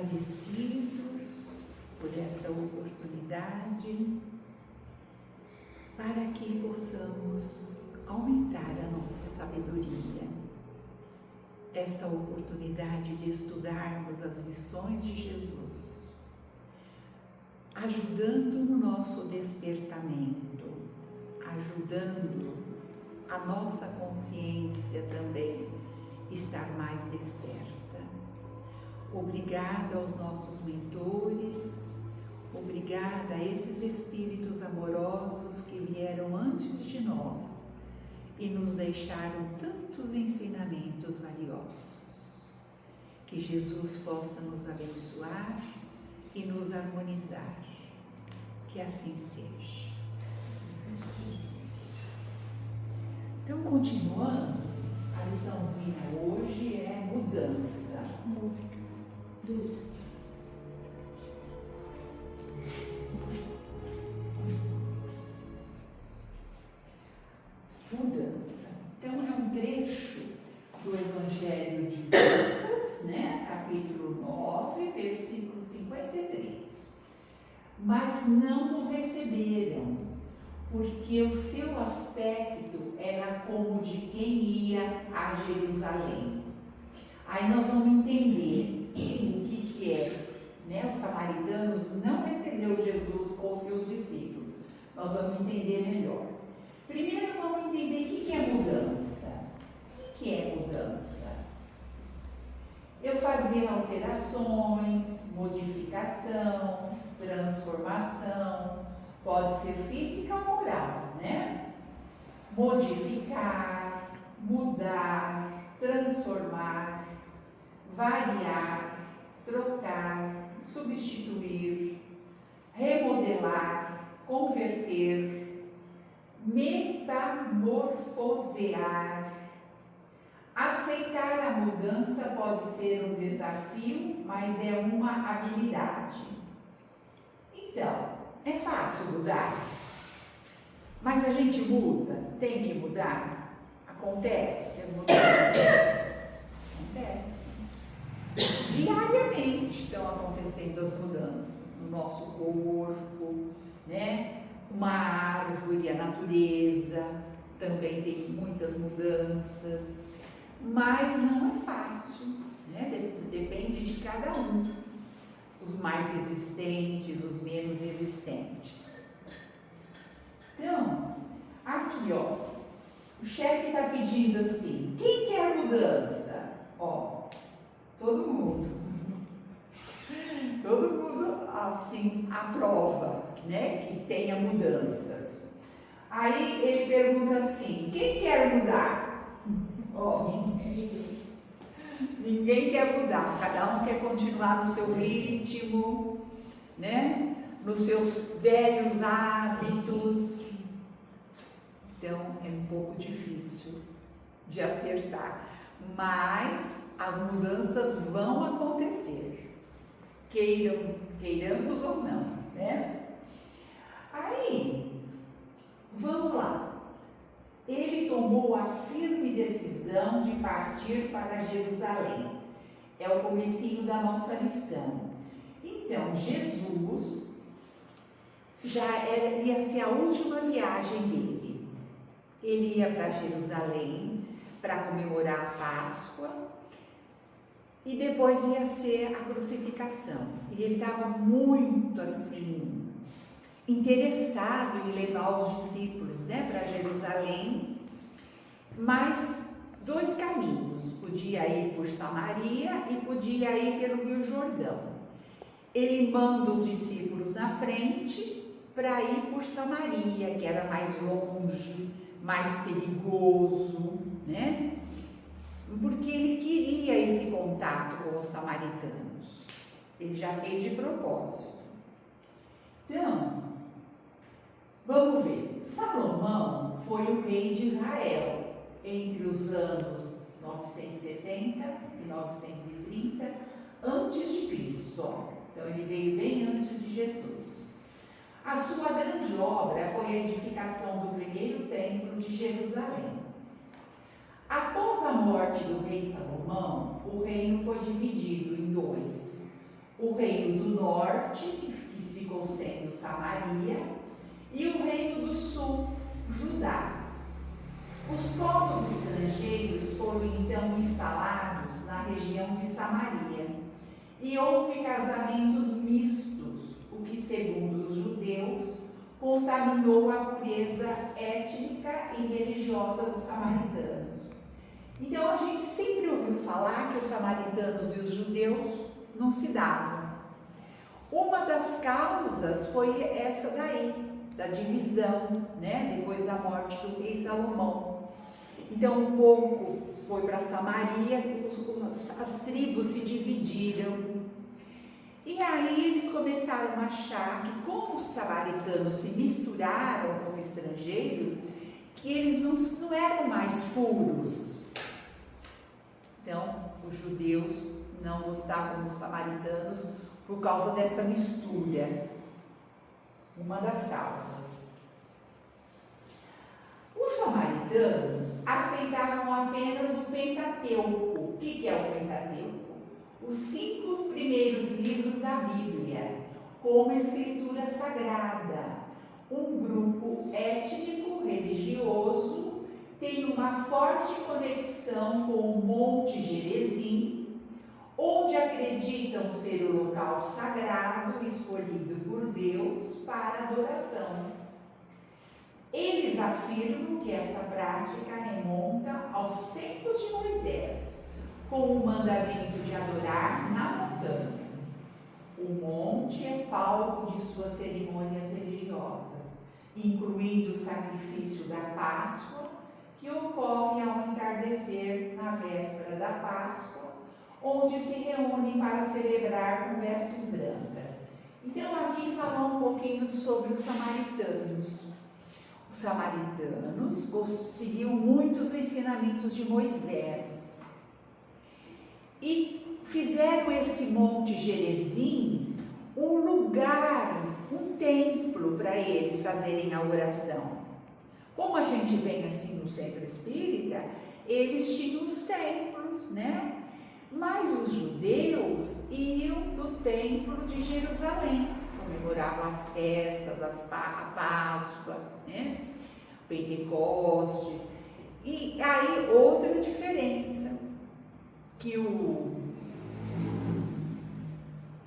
agradecidos por esta oportunidade para que possamos aumentar a nossa sabedoria. Esta oportunidade de estudarmos as lições de Jesus, ajudando no nosso despertamento, ajudando a nossa consciência também estar mais desperta. Obrigada aos nossos mentores, obrigada a esses espíritos amorosos que vieram antes de nós e nos deixaram tantos ensinamentos valiosos. Que Jesus possa nos abençoar e nos harmonizar. Que assim seja. Então, continuando, a liçãozinha hoje é mudança. Música. Dulce. Mudança. Então, é um trecho do Evangelho de Lucas, né? Capítulo 9, versículo 53. Mas não o receberam, porque o seu aspecto era como de quem ia a Jerusalém. Aí nós vamos entender o que é, né? Os samaritanos não receberam Jesus com seus discípulos. Nós vamos entender melhor. Primeiro vamos entender o que é mudança. O que é mudança? Eu fazer alterações, modificação, transformação, pode ser física ou moral, né? Modificar, mudar, transformar, variar, trocar, substituir, remodelar, converter, metamorfosear. Aceitar a mudança pode ser um desafio, mas é uma habilidade. Então, é fácil mudar, mas a gente muda, tem que mudar, acontece, as mudanças acontecem. Diariamente estão acontecendo as mudanças no nosso corpo, né? Uma árvore, a natureza também tem muitas mudanças, mas não é fácil, né? Depende de cada um, os mais resistentes, os menos resistentes. Então, aqui ó, o chefe está pedindo assim, quem quer mudança? Ó, todo mundo assim aprova, né, que tenha mudanças. Aí ele pergunta assim, quem quer mudar? Ó, ninguém quer mudar, cada um quer continuar no seu ritmo, né, nos seus velhos hábitos. Então é um pouco difícil de acertar, mas as mudanças vão acontecer, queiramos ou não, né? Aí, vamos lá. Ele tomou a firme decisão de partir para Jerusalém. É o comecinho da nossa lição. Então, Jesus ia ser a última viagem dele. Ele ia para Jerusalém para comemorar a Páscoa e depois ia ser a crucificação. E ele estava muito assim interessado em levar os discípulos, né, para Jerusalém, mas dois caminhos, podia ir por Samaria e podia ir pelo Rio Jordão. Ele manda os discípulos na frente para ir por Samaria, que era mais longe, mais perigoso, né? Porque ele queria esse contato com os samaritanos. Ele já fez de propósito. Então, vamos ver. Salomão foi o rei de Israel entre os anos 970 e 930 antes de Cristo. Então, ele veio bem antes de Jesus. A sua grande obra foi a edificação do primeiro templo de Jerusalém. Após a morte do rei Salomão, o reino foi dividido em dois. o reino do norte, que ficou sendo Samaria, e o reino do sul, Judá. Os povos estrangeiros foram então instalados na região de Samaria, e houve casamentos mistos, o que, segundo os judeus, contaminou a pureza étnica e religiosa dos samaritanos. Então a gente sempre ouviu falar que os samaritanos e os judeus não se davam. Uma das causas foi essa daí, da divisão, né? Depois da morte do rei Salomão. Então um pouco foi para Samaria, as tribos se dividiram. E aí eles começaram a achar que, como os samaritanos se misturaram com estrangeiros, que eles não eram mais puros. Então, os judeus não gostavam dos samaritanos por causa dessa mistura. Uma das causas. Os samaritanos aceitavam apenas o Pentateuco. O que é o Pentateuco? Os 5 primeiros livros da Bíblia, como escritura sagrada. Um grupo étnico religioso tem uma forte conexão com o Monte Gerizim, onde acreditam ser o local sagrado escolhido por Deus para adoração. Eles afirmam que essa prática remonta aos tempos de Moisés, com o mandamento de adorar na montanha. O monte é palco de suas cerimônias religiosas, incluindo o sacrifício da Páscoa, que ocorre ao entardecer na véspera da Páscoa, onde se reúnem para celebrar com vestes brancas. Então aqui falar um pouquinho sobre os samaritanos. Os samaritanos seguiam muitos ensinamentos de Moisés. E fizeram esse Monte Gerizim um lugar, um templo para eles fazerem a oração. Como a gente vem assim no centro espírita, eles tinham os templos, né? Mas os judeus iam do templo de Jerusalém, comemoravam as festas, a Páscoa, né? Pentecostes. E aí outra diferença, que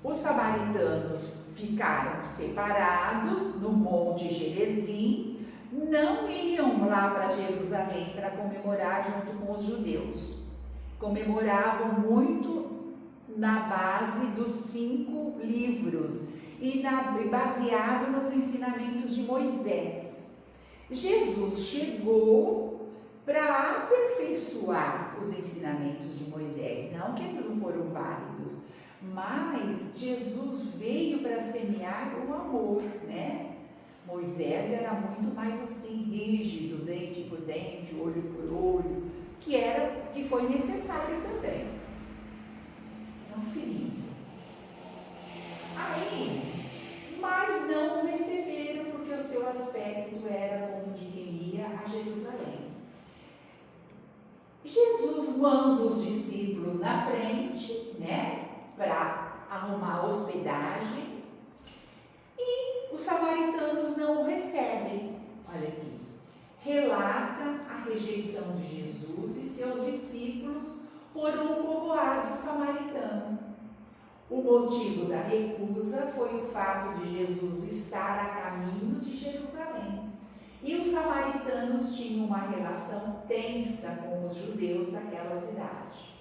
os samaritanos ficaram separados no Monte Gerizim, não iam lá para Jerusalém para comemorar junto com os judeus. Comemoravam muito na base dos 5 livros e baseado nos ensinamentos de Moisés. Jesus chegou para aperfeiçoar os ensinamentos de Moisés, não que eles não foram válidos, mas Jesus veio para semear o amor, né? Moisés era muito mais assim, rígido, dente por dente, olho por olho, que foi necessário também. Então, seguindo. Aí, mas não o receberam, porque o seu aspecto era como de quem ia a Jerusalém. Jesus manda os discípulos na frente, né, para arrumar hospedagem, e os samaritanos não o recebem. Olha aqui, relata a rejeição de Jesus e seus discípulos por um povoado samaritano. O motivo da recusa foi o fato de Jesus estar a caminho de Jerusalém. E os samaritanos tinham uma relação tensa com os judeus daquela cidade.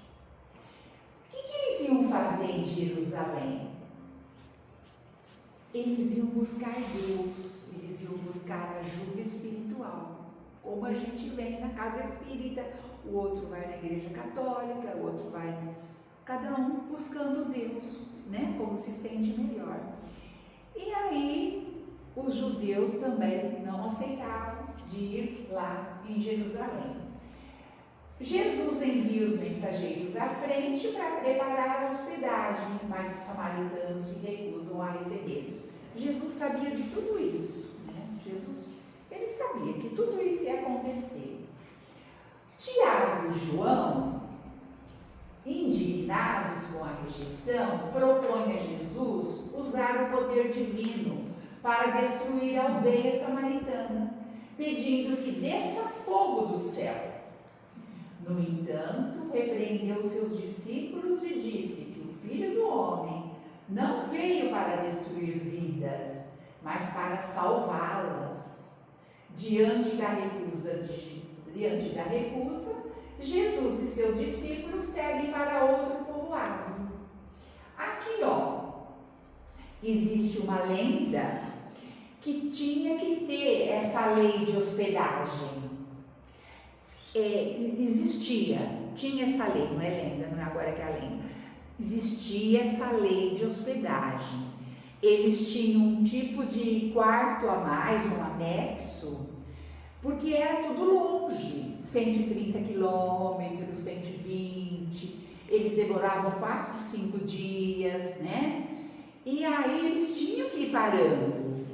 O que eles iam fazer em Jerusalém? Eles iam buscar Deus, eles iam buscar ajuda espiritual. Como a gente vem na casa espírita, o outro vai na igreja católica, o outro vai, cada um buscando Deus, né? Como se sente melhor. E aí, os judeus também não aceitavam de ir lá em Jerusalém. Jesus envia os mensageiros à frente para preparar a hospedagem, mas os samaritanos se recusam a recebê-los. Jesus sabia de tudo isso, né? Ele sabia que tudo isso ia acontecer. Tiago e João, Indignados com a rejeição, propõe a Jesus usar o poder divino para destruir a aldeia samaritana, pedindo que desça fogo do céu. No entanto, repreendeu seus discípulos e disse que o Filho do Homem não veio para destruir vidas, mas para salvá-las. Diante da recusa, Jesus e seus discípulos seguem para outro povoado. Aqui, existe uma lenda que tinha que ter essa lei de hospedagem. Tinha essa lei, não é lenda, não é agora que é a lenda. Existia essa lei de hospedagem. Eles tinham um tipo de quarto a mais, um anexo, porque era tudo longe, 130 quilômetros, 120, eles demoravam 4, 5 dias, né? E aí eles tinham que ir parando.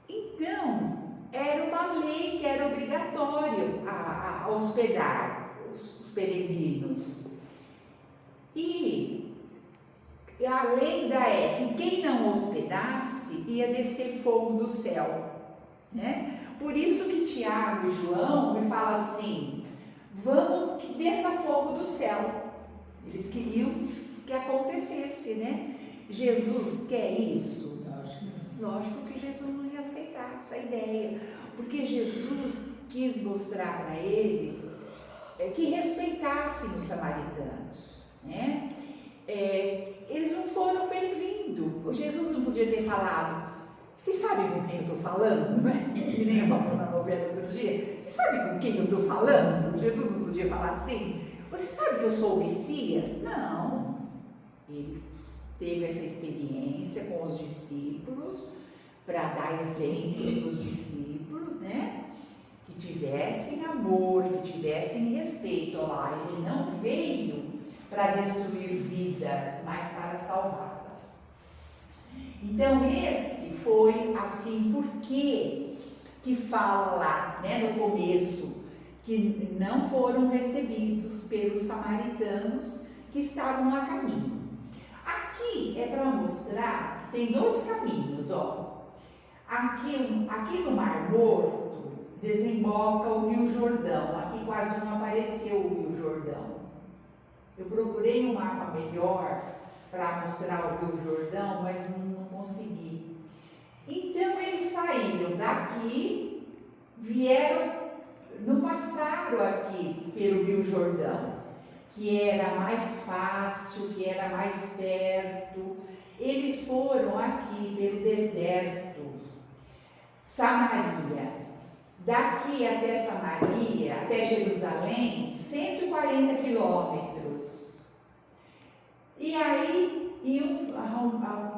Então, era uma lei que era obrigatória a hospedar os peregrinos. E a lenda é que quem não hospedasse ia descer fogo do céu, né? Por isso que Tiago e João me falam assim: vamos que desça fogo do céu. Eles queriam que acontecesse, né? Jesus quer isso? Lógico que Jesus não ia aceitar essa ideia, porque Jesus quis mostrar para eles que respeitassem os samaritanos, né? Eles não foram bem-vindos. Jesus não podia ter falado: vocês sabem com quem eu estou falando? Né? Que nem eu falei na novela outro dia. Vocês sabem com quem eu estou falando? Jesus não podia falar assim: você sabe que eu sou o Messias? Não. Ele teve essa experiência com os discípulos para dar exemplo para os discípulos, né? Que tivessem amor, que tivessem respeito. Olha lá, ele não veio para destruir vidas, mas para salvá-las. Então esse foi assim, porque que fala lá, né, no começo, que não foram recebidos pelos samaritanos que estavam a caminho. Aqui é para mostrar que tem dois caminhos, Aqui no Mar Morto desemboca o Rio Jordão. Aqui quase não apareceu o Rio Jordão. Eu procurei um mapa melhor para mostrar o Rio Jordão, mas não consegui. Então eles saíram daqui, não passaram aqui pelo Rio Jordão, que era mais fácil, que era mais perto. Eles foram aqui pelo deserto, Samaria. Daqui até Samaria, até Jerusalém, 140 quilômetros. E aí iam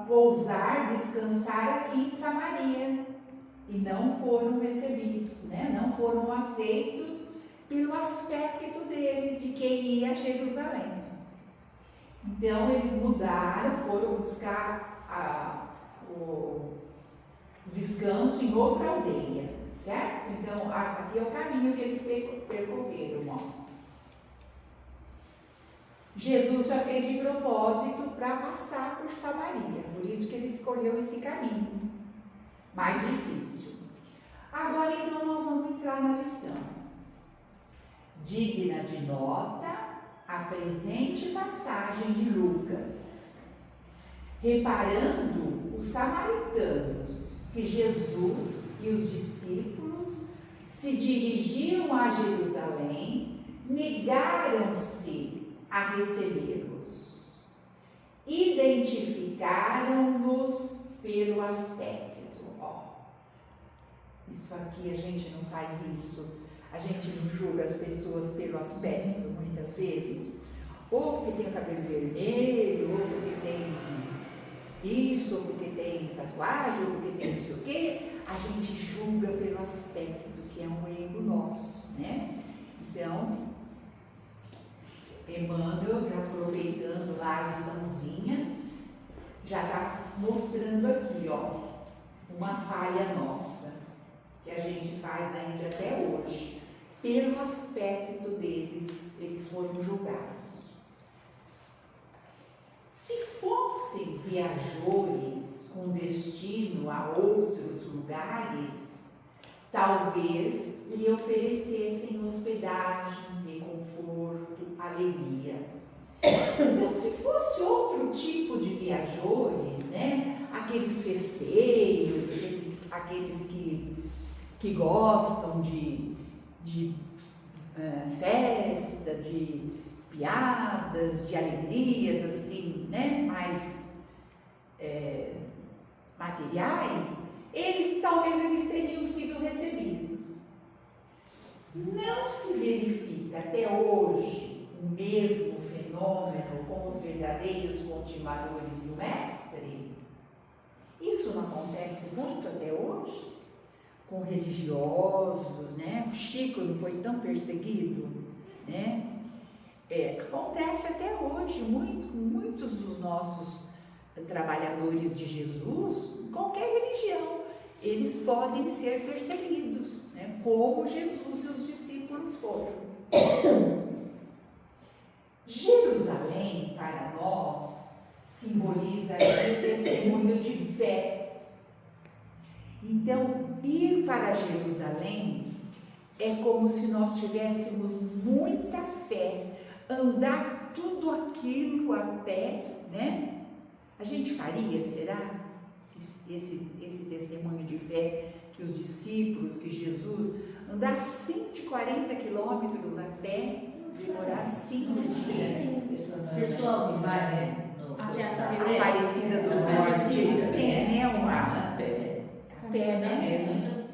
pousar, descansar aqui em Samaria. E não foram recebidos, né? Não foram aceitos pelo aspecto deles de quem ia a Jerusalém. Então eles mudaram, foram buscar o descanso em outra aldeia, certo? Então aqui é o caminho que eles percorreram, Jesus já fez de propósito para passar por Samaria, por isso que ele escolheu esse caminho mais difícil. Agora então nós vamos entrar na lição. Digna de nota a presente passagem de Lucas, reparando os samaritanos que Jesus e os discípulos se dirigiam a Jerusalém, negaram-se a recebê-los. Identificaram-nos pelo aspecto. Isso aqui a gente não faz isso. A gente não julga as pessoas pelo aspecto, muitas vezes. Ou porque tem o cabelo vermelho, ou porque tem isso, ou porque tem tatuagem, ou porque tem não sei o quê. A gente julga pelo aspecto, que é um erro nosso, né? Então, Emmanuel, aproveitando lá a liçãozinha, já está mostrando aqui, uma falha nossa, que a gente faz ainda até hoje. Pelo aspecto deles, eles foram julgados. fossem viajores com destino a outros lugares, talvez lhe oferecessem hospedagem, reconforto, alegria. Então, se fosse outro tipo de viajores, né, aqueles festeiros, aqueles que gostam de festa, de piadas, de alegrias, assim, né, mais materiais, talvez eles teriam sido recebidos. Não se verifica até hoje o mesmo fenômeno com os verdadeiros continuadores do Mestre. Isso não acontece muito até hoje com religiosos, né? O Chico não foi tão perseguido, né? Acontece até hoje, muitos dos nossos trabalhadores de Jesus, em qualquer religião, eles podem ser perseguidos, né? Como Jesus e os discípulos foram. Jerusalém, para nós, simboliza o testemunho de fé. Então, ir para Jerusalém é como se nós tivéssemos muita fé, andar tudo aquilo a pé, né? A gente faria, será? Esse testemunho de fé que os discípulos, que Jesus, andar 140 quilômetros a pé, demorar 5 dias. O pessoal que vai, né? Até a Aparecida do Norte, eles têm, né? A pé. A pé, né?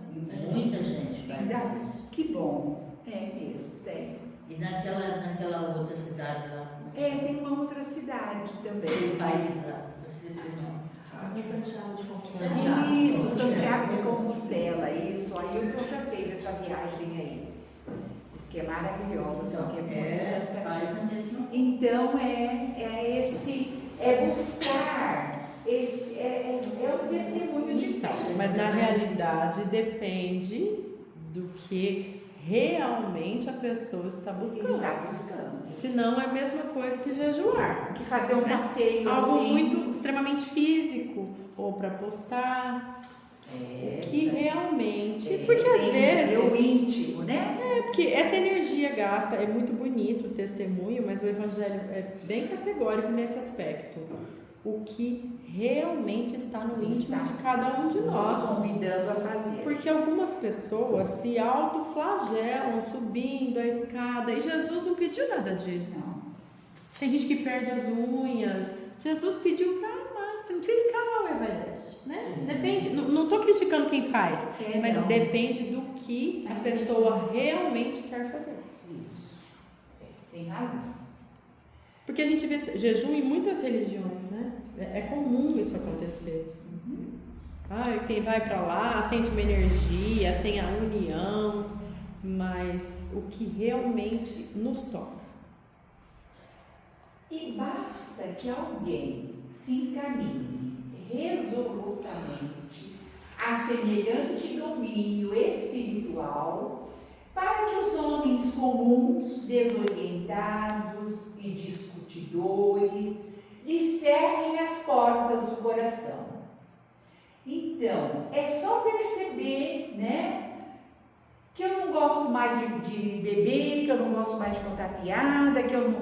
Muita gente faz Ainda, isso. que bom, mesmo, tem. E naquela outra cidade lá? Tem uma outra cidade também. O país lá, não sei se não. Santiago de Compostela. Isso, Santiago de Compostela, isso. Aí o Tom já fez essa viagem aí. Diz que é maravilhosa, só que é muito faz a cansativa. mesma. Então buscar, o testemunho de fé. Mas na realidade depende do que realmente a pessoa está buscando. Está buscando. Senão é a mesma coisa que jejuar. Que fazer um passeio Algo assim. muito extremamente físico, ou para postar. Que realmente. Porque às vezes. O íntimo, né? Porque essa energia gasta, é muito bonito o testemunho, mas o Evangelho é bem categórico nesse aspecto. O que realmente está no íntimo de cada um de nós. Convidando a fazer. Porque algumas pessoas se autoflagelam subindo a escada e Jesus não pediu nada disso. Não. Tem gente que perde as unhas. Jesus pediu para amar. Você não precisa escalar o Everest, né? Sim. Depende. Não estou criticando quem faz, mas não. depende do que a pessoa realmente quer fazer. Isso. Tem razão. Porque a gente vê jejum em muitas religiões, né? É comum isso acontecer. Quem vai para lá sente uma energia, tem a união, mas o que realmente nos toca. E basta que alguém se encaminhe resolutamente a semelhante domínio espiritual para que os homens comuns, desorientados e discutidores lhe cerrem as portas do coração. Então, é só perceber, né, que eu não gosto mais de beber, que eu não gosto mais de contar piada, que em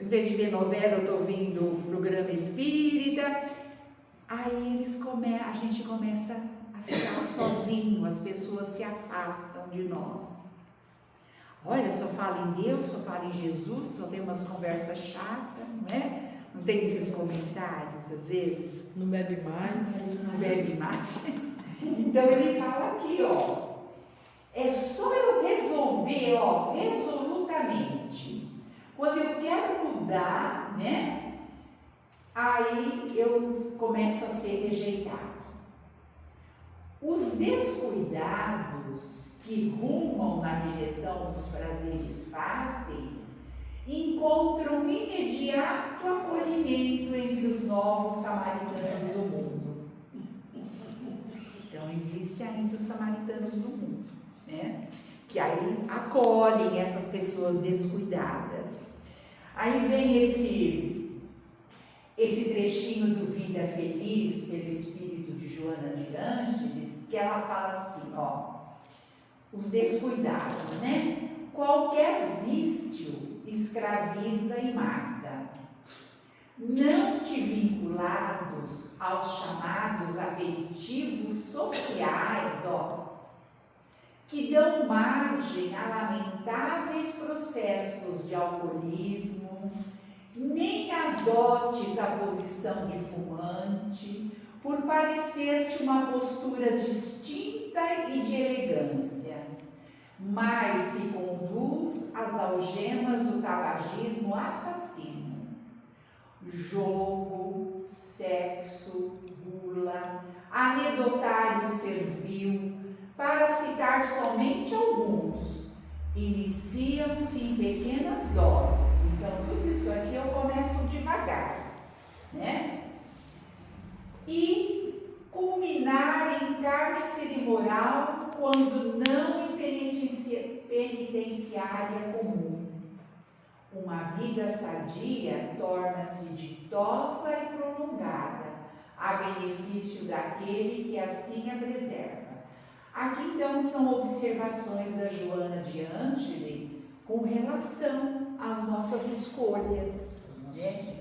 vez de ver novela, eu estou vendo programa espírita. Aí a gente começa a ficar sozinho, as pessoas se afastam de nós. Olha, só fala em Deus, só fala em Jesus, só tem umas conversas chatas, não é? Não tem esses comentários, às vezes? Não bebe mais. Não bebe mais. Então ele fala aqui, é só eu resolver, resolutamente. Quando eu quero mudar, né? Aí eu começo a ser rejeitado. Os descuidados que rumam na direção dos prazeres fáceis encontram imediato acolhimento entre os novos samaritanos do mundo. Então existe ainda os samaritanos do mundo, né? Que aí acolhem essas pessoas descuidadas. Aí vem esse trechinho do Vida Feliz, pelo espírito de Joana de Ângeles, que ela fala assim, ó, os descuidados, né? Qualquer vício escraviza e mata. Não te vinculados aos chamados aperitivos sociais, ó, que dão margem a lamentáveis processos de alcoolismo, nem adotes a posição de fumante, por parecer-te uma postura distinta e de elegância, mas que conduz às algemas do tabagismo assassino. Jogo, sexo, gula, anedotário servil, para citar somente alguns, iniciam-se em pequenas doses. Então, tudo isso aqui eu começo devagar, né? E culminar em cárcere moral quando não em penitenciária comum. Uma vida sadia torna-se ditosa e prolongada, a benefício daquele que assim a preserva. Aqui então são observações da Joana de Ângeles com relação às nossas escolhas, né?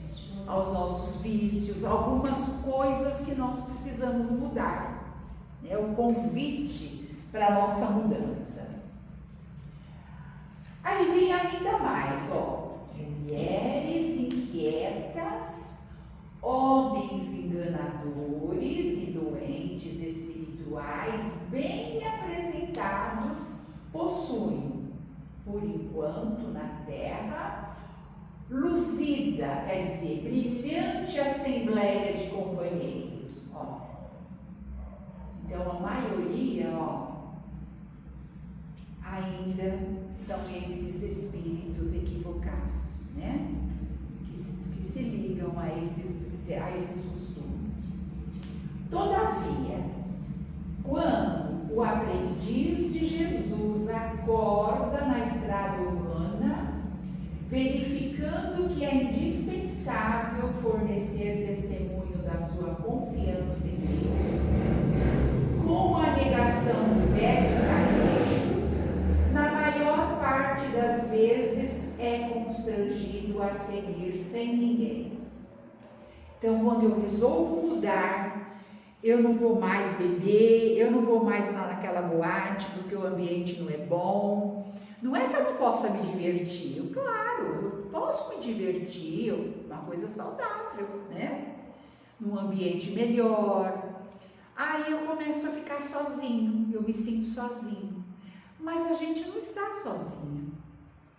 Aos nossos vícios, algumas coisas que nós precisamos mudar, né? O convite para a nossa mudança. Aí vem ainda mais, ó, mulheres inquietas, homens enganadores e doentes espirituais bem apresentados possuem, por enquanto na terra, lucida, quer dizer, brilhante assembleia de companheiros, ó. Então a maioria, ó, ainda são esses espíritos equivocados, né? Que se ligam a esses costumes. Todavia, quando o aprendiz de Jesus acorda na estrada humana, verificando que é indispensável fornecer testemunho da sua confiança em Deus, com a negação de velhos caprichos, na maior parte das vezes é constrangido a seguir sem ninguém. Então, quando eu resolvo mudar, eu não vou mais beber, eu não vou mais lá naquela boate porque o ambiente não é bom. Não é que eu não possa me divertir, claro, eu posso me divertir, uma coisa saudável, né? Num ambiente melhor. Aí eu começo a ficar sozinho, eu me sinto sozinho. Mas a gente não está sozinho,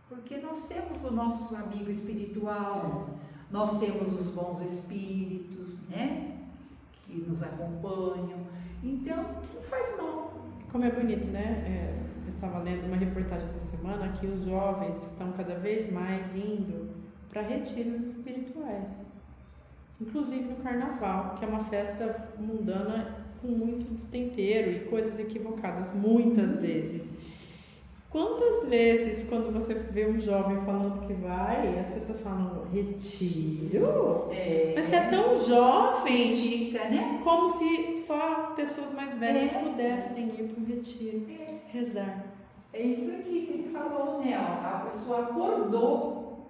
porque nós temos o nosso amigo espiritual, nós temos os bons espíritos, né? Que nos acompanham. Então, não faz mal. Como é bonito, né? Eu estava lendo uma reportagem essa semana que os jovens estão cada vez mais indo para retiros espirituais, inclusive no carnaval, que é uma festa mundana com muito destempero e coisas equivocadas, muitas vezes. Quantas vezes, quando você vê um jovem falando que vai, as pessoas falam, retiro? Mas você é tão jovem, Indica, né? como se só pessoas mais velhas pudessem ir para um retiro, rezar. É isso aqui que ele falou, né? A pessoa acordou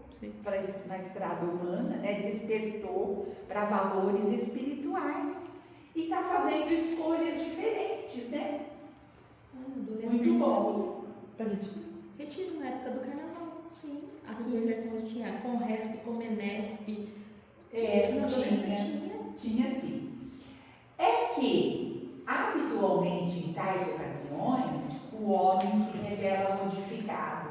na estrada humana, né? Despertou para valores espirituais e está fazendo escolhas diferentes, né? Muito bom. Retiro na época do carnaval, sim. Aqui em Sertões tinha Conresp, Comenesp. Tinha sim. É que, habitualmente, em tais ocasiões, o homem se revela modificado.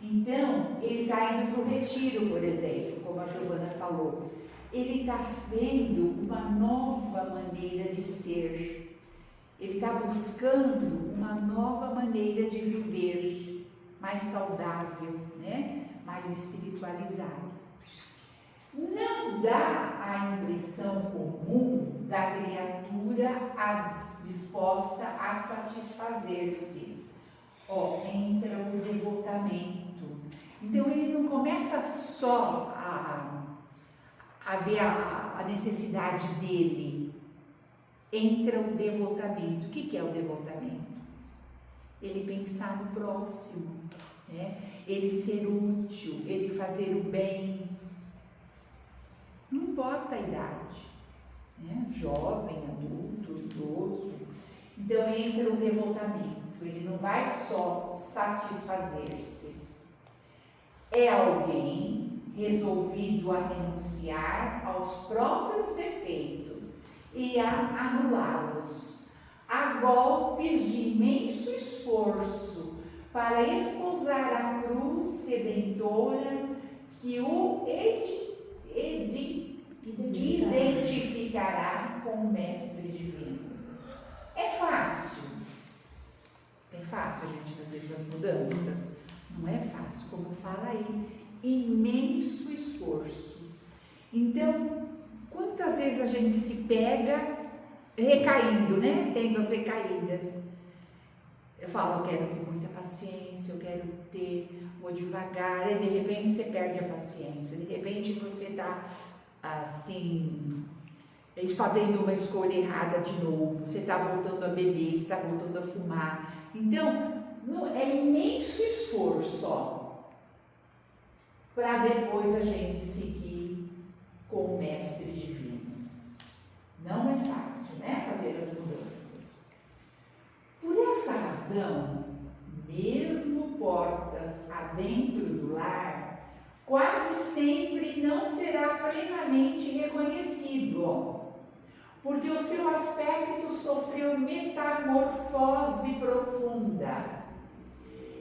Então, ele está indo para o retiro, por exemplo, como a Giovana falou. Ele está vendo uma nova maneira de ser. Ele está buscando uma nova maneira de viver, mais saudável, né? Mais espiritualizada. Não dá a impressão comum da criatura disposta a satisfazer-se. Ó, entra o devotamento. Então ele não começa só haver a necessidade dele, entra o devotamento. O que é o devotamento? Ele pensar no próximo, né? Ele ser útil, ele fazer o bem. Não importa a idade, né? Jovem, adulto, idoso. Então entra o devotamento. Ele não vai só satisfazer-se. É alguém resolvido a renunciar aos próprios defeitos e a anulá-los, a golpes de imenso esforço para esposar a cruz redentora que o identificará com o Mestre Divino. É fácil. É fácil a gente fazer essas mudanças? Não é fácil, como fala aí, imenso esforço. Então, quantas vezes a gente se pega recaindo, né? Tendo as recaídas. Eu falo, eu quero ter muita paciência, eu quero vou devagar, e de repente você perde a paciência, de repente você está assim, fazendo uma escolha errada de novo, você está voltando a beber, você está voltando a fumar. Então, é imenso esforço, ó, para depois a gente seguir com o Mestre Divino. Não é fácil, né, fazer as mudanças. Por essa razão, mesmo portas adentro do lar, quase sempre não será plenamente reconhecido, ó, porque o seu aspecto sofreu metamorfose profunda.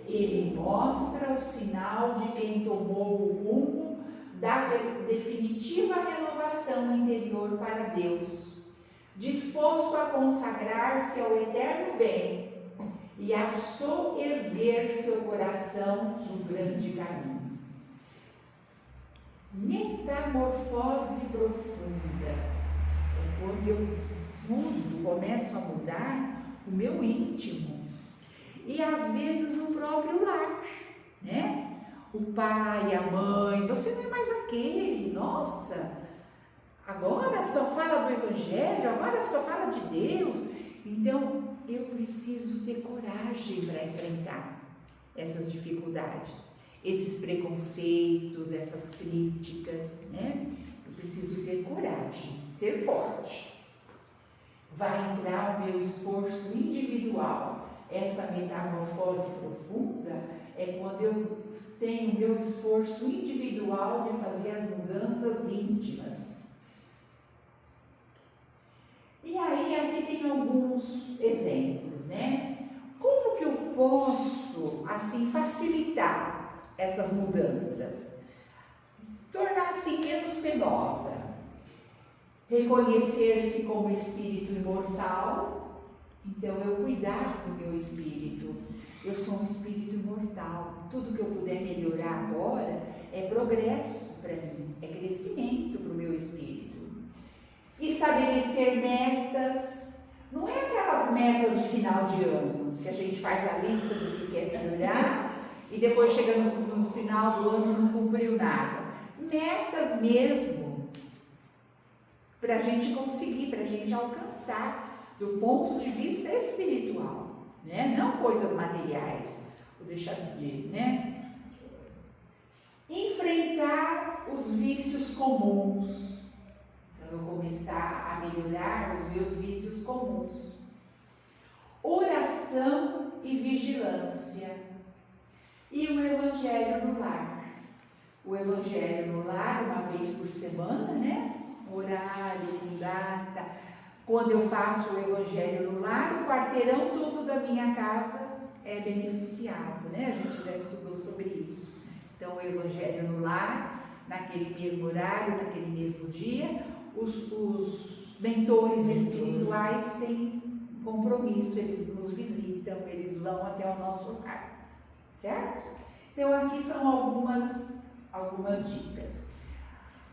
Ele mostra o sinal de quem tomou o rumo da definitiva renovação interior para Deus, disposto a consagrar-se ao eterno bem e a soerguer seu coração no grande caminho. Metamorfose profunda é quando eu mudo, começo a mudar o meu íntimo. E às vezes no próprio lar, né? O pai, a mãe, você não é mais aquele, nossa, agora só fala do Evangelho, agora só fala de Deus. Então, eu preciso ter coragem para enfrentar essas dificuldades, esses preconceitos, essas críticas, né? Eu preciso ter coragem, ser forte. Vai entrar o meu esforço individual. Essa metamorfose profunda é quando eu tenho o meu esforço individual de fazer as mudanças íntimas. E aí, aqui tem alguns exemplos, né? Como que eu posso, assim, facilitar essas mudanças? Tornar, assim, menos penosa. Reconhecer-se como espírito imortal. Então, eu cuidar do meu espírito. Eu sou um espírito imortal. Tudo que eu puder melhorar agora é progresso para mim, é crescimento para o meu espírito. Estabelecer metas. Não é aquelas metas de final de ano, que a gente faz a lista do que quer melhorar e depois chega no final do ano e não cumpriu nada. Metas mesmo, para a gente conseguir, para a gente alcançar do ponto de vista espiritual, né? Não coisas materiais, vou deixar de, né? Enfrentar os vícios comuns. Então, eu começar a melhorar os meus vícios comuns. Oração e vigilância. E o Evangelho no lar. O Evangelho no lar, uma vez por semana, né? Horário, com data. Quando eu faço o Evangelho no lar, o quarteirão todo da minha casa é beneficiado, né? A gente já estudou sobre isso. Então, o Evangelho no lar, naquele mesmo horário, naquele mesmo dia, os mentores espirituais têm compromisso, eles nos visitam, eles vão até o nosso lar, certo? Então, aqui são algumas dicas.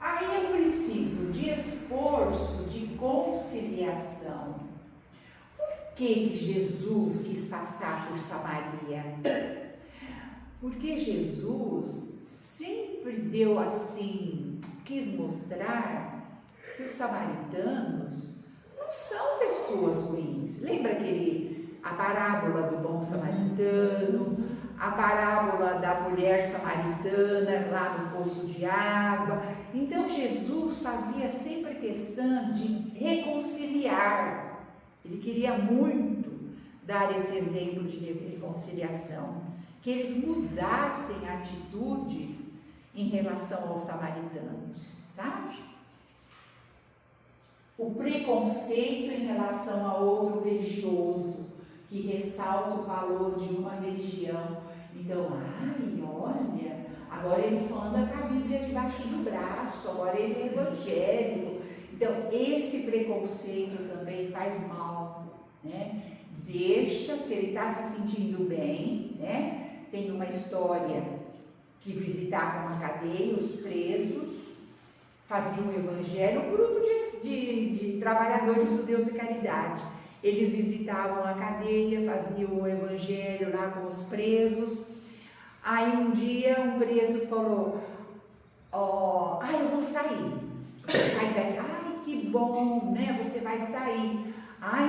Aí eu preciso de esforço, de conciliação. Por que Jesus quis passar por Samaria? Porque Jesus sempre deu assim, quis mostrar que os samaritanos não são pessoas ruins. Lembra a parábola do bom samaritano, a parábola da mulher samaritana lá no poço de água? Então Jesus fazia sempre questão de reconciliar. Ele queria muito dar esse exemplo de reconciliação, que eles mudassem atitudes em relação aos samaritanos, sabe? O preconceito em relação a outro religioso, que ressalta o valor de uma religião. Então, olha, agora ele só anda com a Bíblia debaixo do braço, agora ele é evangélico. Então, esse preconceito também faz mal, né? Deixa, se ele está se sentindo bem, né? Tem uma história que visitavam uma cadeia, os presos faziam o evangelho, um grupo de trabalhadores do Deus e Caridade. Eles visitavam a cadeia, faziam o evangelho lá com os presos. Aí um dia um preso falou: eu vou sair daqui. Ai, que bom, né? Você vai sair.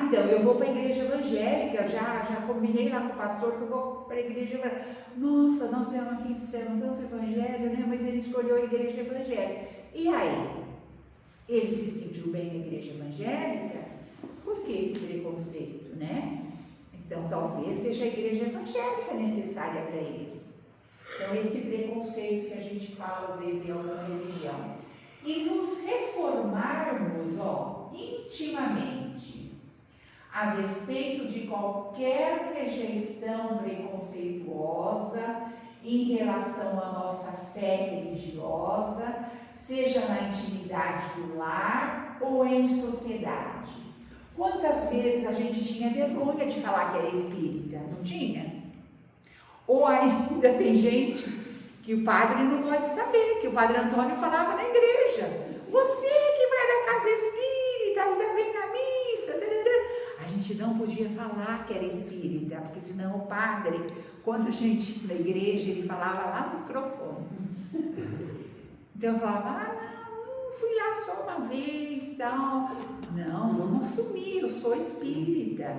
Então, eu vou para a igreja evangélica, já combinei lá com o pastor que eu vou para a igreja evangélica. Nossa, nós vemos aqui, fizeram tanto evangelho, né? Mas ele escolheu a igreja evangélica. E aí? Ele se sentiu bem na igreja evangélica? Por que esse preconceito, né? Então, talvez seja a igreja evangélica necessária para ele. Então, esse preconceito que a gente fala, às vezes, em alguma religião. E nos reformarmos, intimamente, a despeito de qualquer rejeição preconceituosa em relação à nossa fé religiosa, seja na intimidade do lar ou em sociedade. Quantas vezes a gente tinha vergonha de falar que era espírita, não tinha? Ou ainda tem gente que o padre não pode saber, que o padre Antônio falava na igreja: você que vai na casa espírita, ainda vem na missa, tarará. A gente não podia falar que era espírita, porque senão o padre, quando a gente ia na igreja, ele falava lá no microfone. Então eu falava: não, fui lá só uma vez, tal. Não, vamos assumir, eu sou espírita.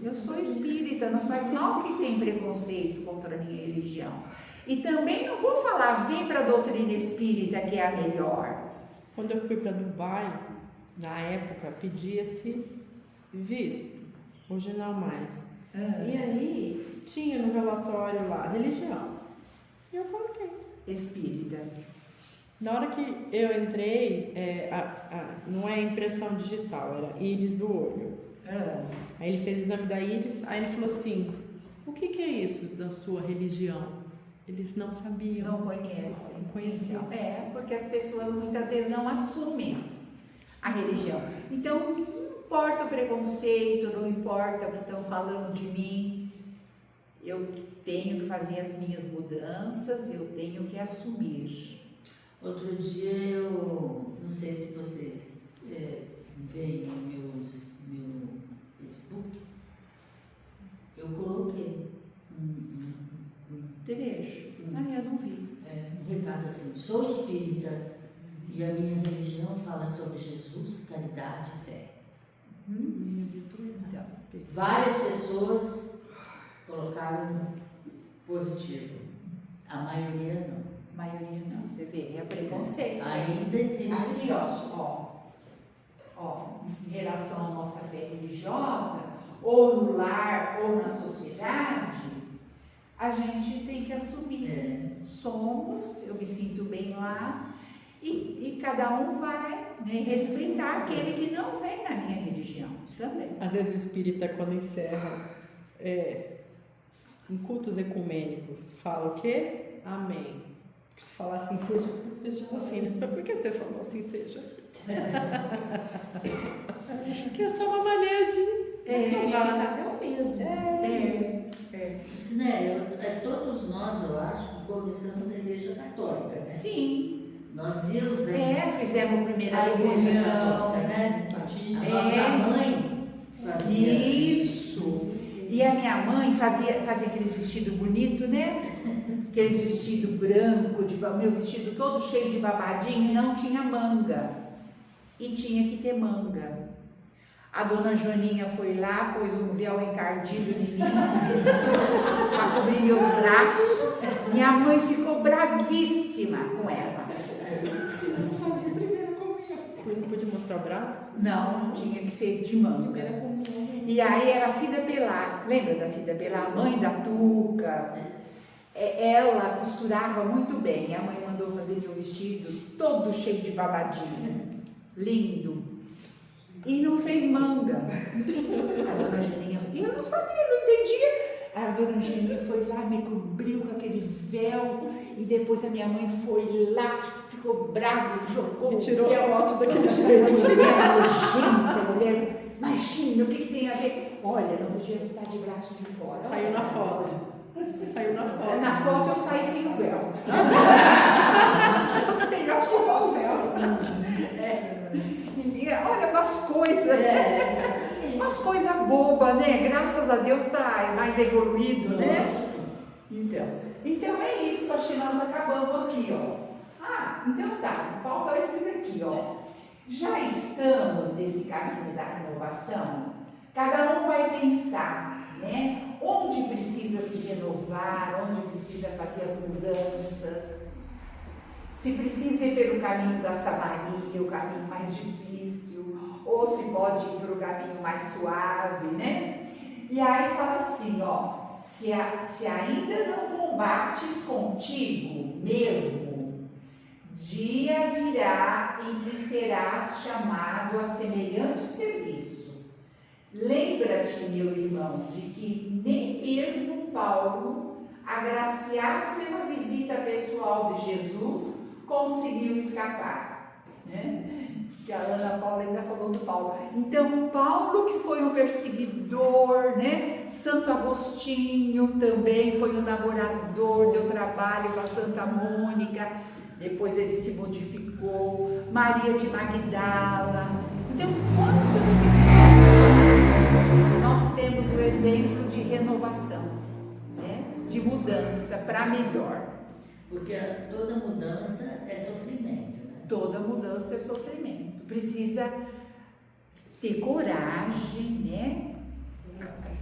Eu sou espírita, não faz mal que tem preconceito contra a minha religião. E também não vou falar, vem para a doutrina espírita que é a melhor. Quando eu fui para Dubai, na época, pedia-se visto, hoje não mais. E aí, tinha no relatório lá, religião. E eu coloquei. Espírita. Na hora que eu entrei, não é impressão digital, era íris do olho. Aí ele fez o exame da íris, aí ele falou assim: o que é isso da sua religião? Eles não sabiam. Não conhecem. Não conheciam. Porque as pessoas muitas vezes não assumem a religião. Então, não importa o preconceito, não importa o que estão falando de mim, eu tenho que fazer as minhas mudanças, eu tenho que assumir. Outro dia eu, não sei se vocês veem no meu Facebook, eu coloquei trecho. Eu não vi. Um recado assim: sou espírita e a minha religião fala sobre Jesus, caridade e fé. Várias pessoas colocaram positivo, a maioria não. A maioria não, você vê, é preconceito. Ainda existe. Aqui, em relação à nossa fé religiosa, ou no lar, ou na sociedade, a gente tem que assumir. Somos, eu me sinto bem lá, e cada um vai, né, respeitar aquele que não vem na minha religião também. Às vezes o espírita, quando encerra em cultos ecumênicos, fala o quê? Amém. Se falar assim seja, assim, por que você falou assim seja? Que é só uma maneira de O significado é o mesmo. Todos nós, eu acho, começamos na igreja católica, né? Sim. Nós íamos Fizemos a primeira a igreja comunhão. católica, né? A nossa mãe fazia isso. E a minha mãe fazia aqueles vestidos bonitos, né? aqueles vestidos brancos, meu vestido todo cheio de babadinho e não tinha manga. E tinha que ter manga. A dona Joaninha foi lá, pôs um véu encardido em mim, para cobrir meus braços. Minha mãe ficou bravíssima com ela. Não fazia primeira comunhão. Não podia mostrar o braço? Não, tinha que ser de manga. Primeira comunhão. E aí era a Cida Pelar, lembra da Cida Pelar? A mãe da Tuca. Ela costurava muito bem. A mãe mandou fazer meu vestido todo cheio de babadinho, lindo. E não fez manga. A dona Angelinha, e eu não sabia, não entendia. A dona Angelinha foi lá, me cobriu com aquele véu. E depois a minha mãe foi lá, ficou brava, jogou. E tirou o véu. foto daquele jeito. Mulher nojenta, mulher. Imagina, o que tem a ver? Olha, não podia estar de braço de fora. Saiu na foto. Saiu na foto. Na foto eu saí sem o véu. Eu tenho só o véu. Olha, umas coisas bobas, né? Graças a Deus está mais evoluído, né? Então é isso, acho que nós acabamos aqui, ó. Então tá, falta esse daqui, ó. Já estamos nesse caminho da renovação, cada um vai pensar, né? Onde precisa se renovar, onde precisa fazer as mudanças. Se precisa ir pelo caminho da Samaria, o caminho mais difícil, ou se pode ir pelo caminho mais suave, né? E aí fala assim, ó, se ainda não combates contigo mesmo, dia virá em que serás chamado a semelhante serviço. Lembra-te, meu irmão, de que nem mesmo Paulo, agraciado pela visita pessoal de Jesus, conseguiu escapar, né? Que a Ana Paula ainda falou do Paulo. Então, Paulo, que foi um perseguidor, né? Santo Agostinho também foi um namorador, deu trabalho para Santa Mônica, depois ele se modificou. Maria de Magdala. Então, quantas pessoas nós temos o exemplo de renovação, né? De mudança para melhor. Porque toda mudança é sofrimento, né? Toda mudança é sofrimento. Precisa ter coragem, né?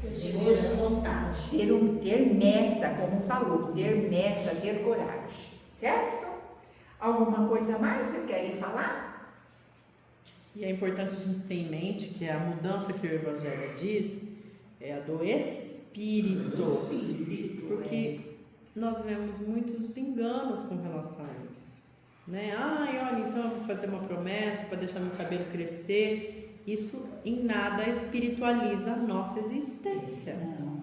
Ter vontade. Ter meta, como falou, ter meta, ter coragem. Certo? Alguma coisa mais vocês querem falar? E é importante a gente ter em mente que a mudança que o Evangelho diz é a do Espírito. Porque nós vemos muitos enganos com relação a isso, né? Olha, então eu vou fazer uma promessa para deixar meu cabelo crescer. Isso em nada espiritualiza a nossa existência. Não.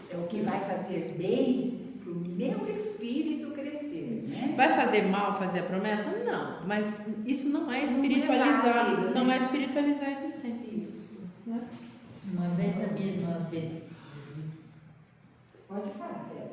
É o que vai fazer bem para o meu espírito crescer, né? Vai fazer mal fazer a promessa? Não, mas isso não é espiritualizar, válido, não né? é espiritualizar a existência. Isso. Né? Uma vez a minha irmã fez. Pode falar, Bela.